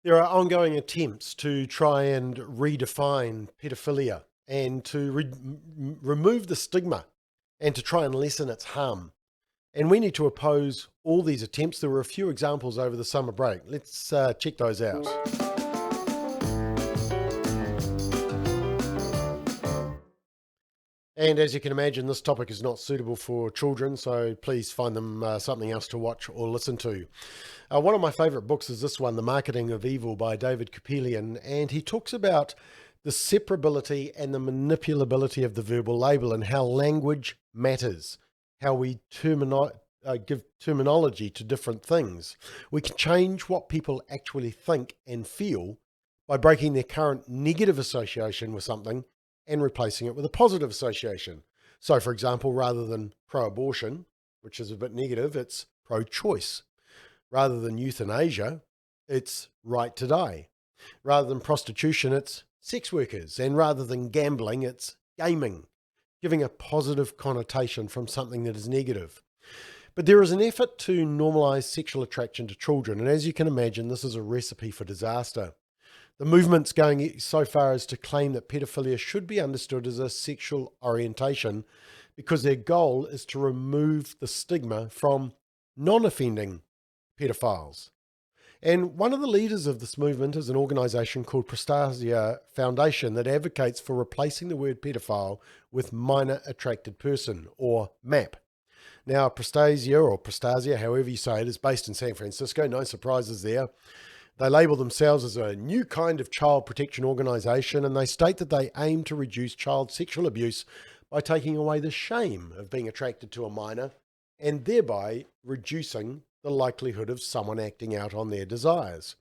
There are ongoing attempts to try and redefine pedophilia and to remove the stigma and to try and lessen its harm. And we need to oppose all these attempts. There were a few examples over the summer break. Let's check those out. And as you can imagine, this topic is not suitable for children, so please find them something else to watch or listen to. One of my favorite books is this one, The Marketing of Evil by David Kupelian, and he talks about the separability and the manipulability of the verbal label and how language matters, how we give terminology to different things. We can change what people actually think and feel by breaking their current negative association with something and replacing it with a positive association. So, for example, rather than pro-abortion, which is a bit negative, it's pro-choice. Rather than euthanasia, it's right to die. Rather than prostitution, it's sex workers. And rather than gambling, it's gaming, giving a positive connotation from something that is negative. But there is an effort to normalise sexual attraction to children. And as you can imagine, this is a recipe for disaster. The movement's going so far as to claim that pedophilia should be understood as a sexual orientation because their goal is to remove the stigma from non-offending pedophiles. And one of the leaders of this movement is an organisation called Prostasia Foundation that advocates for replacing the word pedophile with minor attracted person, or MAP. Now, Prostasia, however you say it, is based in San Francisco. No surprises there. They label themselves as a new kind of child protection organisation, and they state that they aim to reduce child sexual abuse by taking away the shame of being attracted to a minor and thereby reducing the likelihood of someone acting out on their desires.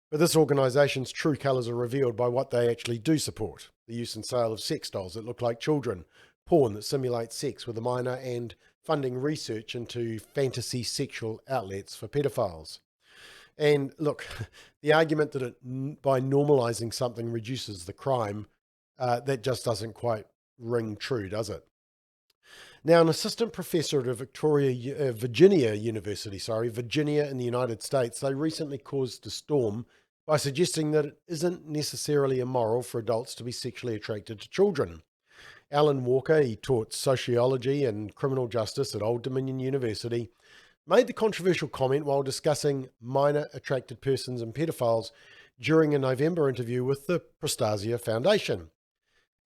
But this organisation's true colours are revealed by what they actually do support: the use and sale of sex dolls that look like children, porn that simulates sex with a minor, and funding research into fantasy sexual outlets for pedophiles. And look, the argument that by normalising something reduces the crime, that just doesn't quite ring true, does it? Now, an assistant professor at a Virginia University, Virginia in the United States, they recently caused a storm by suggesting that it isn't necessarily immoral for adults to be sexually attracted to children. Alan Walker, he taught sociology and criminal justice at Old Dominion University, made the controversial comment while discussing minor attracted persons and pedophiles during a November interview with the Prostasia Foundation.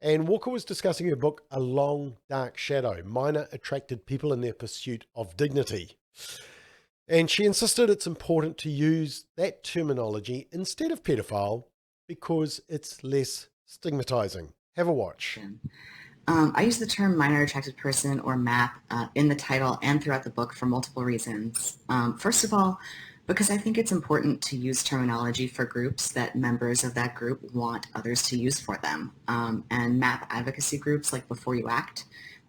And Walker was discussing her book, A Long Dark Shadow: Minor Attracted People in Their Pursuit of Dignity. And she insisted it's important to use that terminology instead of pedophile because it's less stigmatizing. Have a watch. I use the term minor attracted person, or MAP, in the title and throughout the book for multiple reasons. First of all, because I think it's important to use terminology for groups that members of that group want others to use for them. And MAP advocacy groups like Before You Act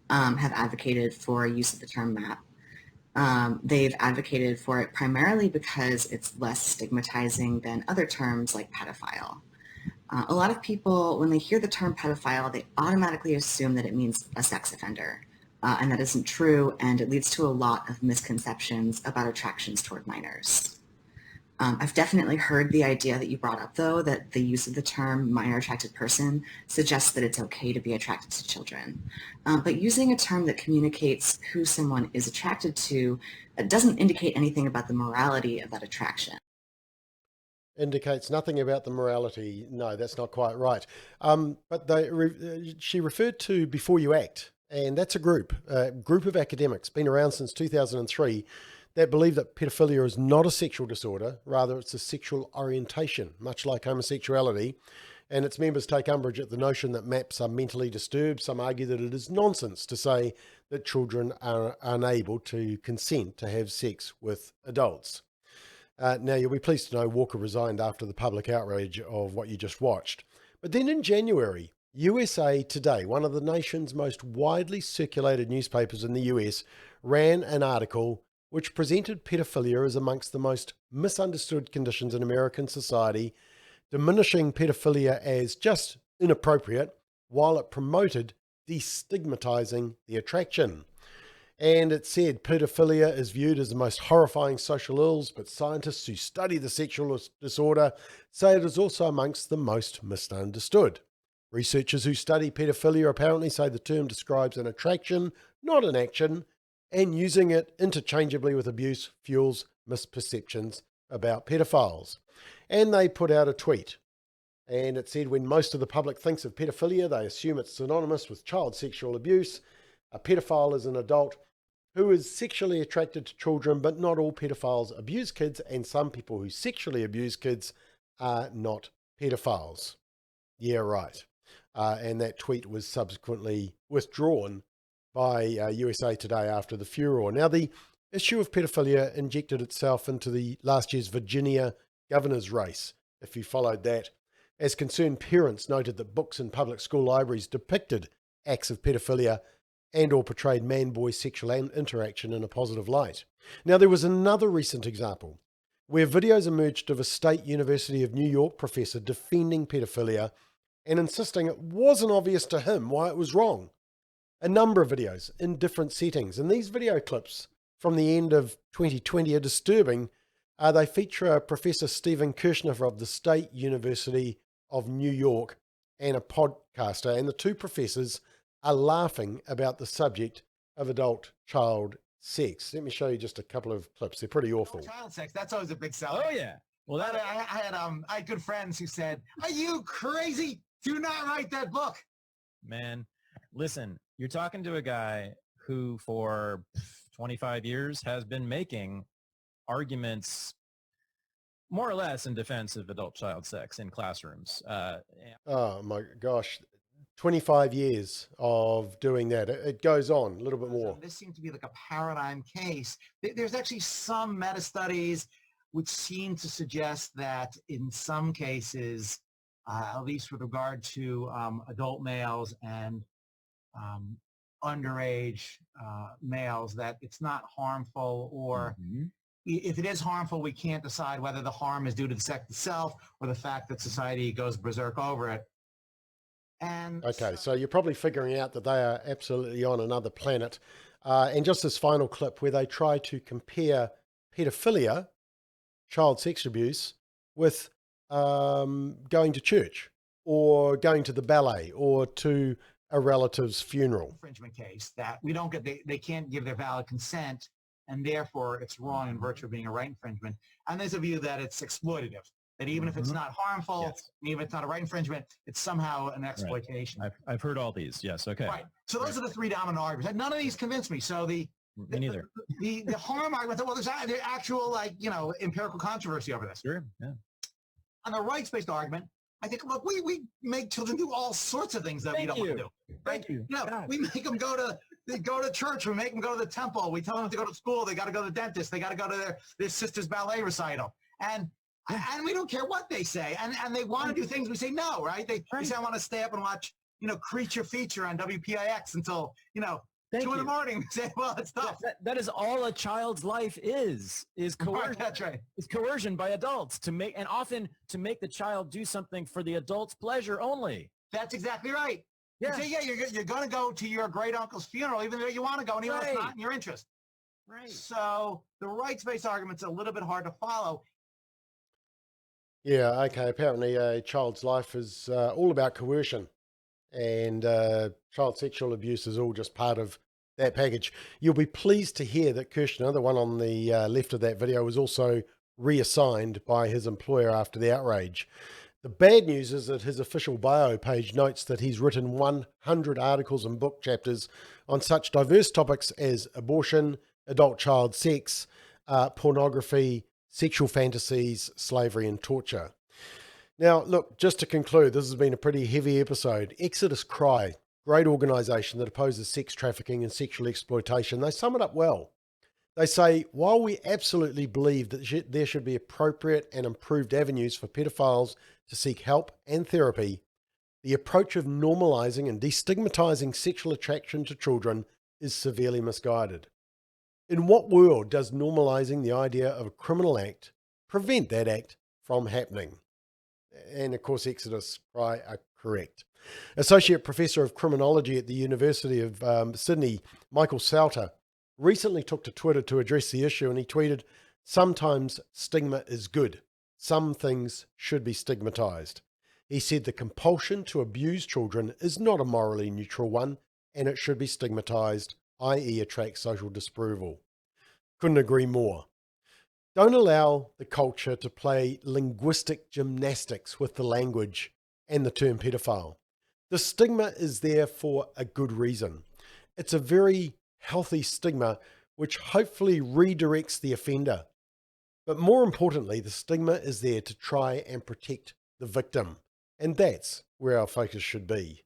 have advocated for use of the term MAP. They've advocated for it primarily because it's less stigmatizing than other terms like pedophile. A lot of people, when they hear the term pedophile, they automatically assume that it means a sex offender. And that isn't true, and it leads to a lot of misconceptions about attractions toward minors. I've definitely heard the idea that you brought up, though, that the use of the term minor attracted person suggests that it's okay to be attracted to children. But using a term that communicates who someone is attracted to doesn't indicate anything about the morality of that attraction. Indicates nothing about the morality. No, that's not quite right. But she referred to Before You Act, and that's a group of academics, been around since 2003, that believe that pedophilia is not a sexual disorder, rather it's a sexual orientation, much like homosexuality. And its members take umbrage at the notion that MAPs are mentally disturbed. Some argue that it is nonsense to say that children are unable to consent to have sex with adults. Now, you'll be pleased to know Walker resigned after the public outrage of what you just watched. But then in January, USA Today, one of the nation's most widely circulated newspapers in the US, ran an article which presented pedophilia as amongst the most misunderstood conditions in American society, diminishing pedophilia as just inappropriate, while it promoted destigmatizing the attraction. And it said paedophilia is viewed as the most horrifying social ills, but scientists who study the sexual disorder say it is also amongst the most misunderstood. Researchers who study paedophilia apparently say the term describes an attraction, not an action, and using it interchangeably with abuse fuels misperceptions about pedophiles. And they put out a tweet. And it said, when most of the public thinks of pedophilia, they assume it's synonymous with child sexual abuse. A pedophile is an adult who is sexually attracted to children, but not all pedophiles abuse kids, and some people who sexually abuse kids are not pedophiles. Yeah, right. And that tweet was subsequently withdrawn by USA Today after the furor. Now, the issue of pedophilia injected itself into the last year's Virginia governor's race, if you followed that, as concerned parents noted that books in public school libraries depicted acts of pedophilia and or portrayed man-boy sexual interaction in a positive light. Now, there was another recent example where videos emerged of a state University of New York professor defending pedophilia and insisting it wasn't obvious to him why it was wrong. A number of videos in different settings, and these video clips from the end of 2020 are disturbing. They feature Professor Stephen Kirshner of the State University of New York and a podcaster, and the two professors are laughing about the subject of adult-child sex. Let me show you just a couple of clips. They're pretty awful. Child sex, that's always a big seller. Oh yeah. Well, that I had good friends who said, "Are you crazy? Do not write that book." man, listen, you're talking to a guy who for 25 years has been making arguments more or less in defense of adult child sex in classrooms. Oh my gosh, 25 years of doing that. It goes on a little bit more. So this seems to be like a paradigm case. There's actually some meta studies which seem to suggest that in some cases, at least with regard to adult males and underage males, that it's not harmful, or if it is harmful, we can't decide whether the harm is due to the sex itself or the fact that society goes berserk over it. And okay, so you're probably figuring out that they are absolutely on another planet. And just this final clip where they try to compare pedophilia, child sex abuse, with going to church or going to the ballet or to a relative's funeral. Infringement case that we don't get, they can't give their valid consent, and therefore it's wrong in virtue of being a right infringement. And there's a view that it's exploitative, that even if it's not harmful, Yes. even if it's not a right infringement, it's somehow an exploitation. I've heard all these. Yes. Okay. Right. So those are the three dominant arguments. And none of these convince me. So Me neither. the harm argument, well, there's actual, like, empirical controversy over this. Sure. Yeah. On the rights-based argument, I think, look, we make children do all sorts of things that we don't want to do. Right? Thank you. We make them go to church. We make them go to the temple. We tell them to go to school. They got to go to the dentist. They got to go to their sister's ballet recital. And we don't care what they say. And they want to do things. We say no, right? They say, I want to stay up and watch, Creature Feature on WPIX until, 2 in the morning. We say, well, it's tough. That is all a child's life is coercion. Right, that's right. Is coercion by adults and often to make the child do something for the adult's pleasure only. That's exactly right. Yeah. You say, you're going to go to your great uncle's funeral, even though you want to go, and even though it's not in your interest. Right. So the rights-based argument's a little bit hard to follow. Yeah, okay. Apparently a child's life is all about coercion, and child sexual abuse is all just part of that package. You'll be pleased to hear that Kirshner, the one on the left of that video, was also reassigned by his employer after the outrage. The bad news is that his official bio page notes that he's written 100 articles and book chapters on such diverse topics as abortion, adult child sex, pornography, sexual fantasies, slavery, and torture. Now, look, just to conclude, this has been a pretty heavy episode. Exodus Cry, great organisation that opposes sex trafficking and sexual exploitation, they sum it up well. They say, while we absolutely believe that there should be appropriate and improved avenues for pedophiles to seek help and therapy, the approach of normalising and destigmatising sexual attraction to children is severely misguided. In what world does normalising the idea of a criminal act prevent that act from happening? And of course, Exodus Cry are correct. Associate Professor of Criminology at the University of Sydney, Michael Sauter, recently took to Twitter to address the issue, and he tweeted, "Sometimes stigma is good. Some things should be stigmatized." He said the compulsion to abuse children is not a morally neutral one, and it should be stigmatized, i.e. attract social disapproval. Couldn't agree more. Don't allow the culture to play linguistic gymnastics with the language and the term pedophile. The stigma is there for a good reason. It's a very healthy stigma which hopefully redirects the offender. But more importantly, the stigma is there to try and protect the victim. And that's where our focus should be.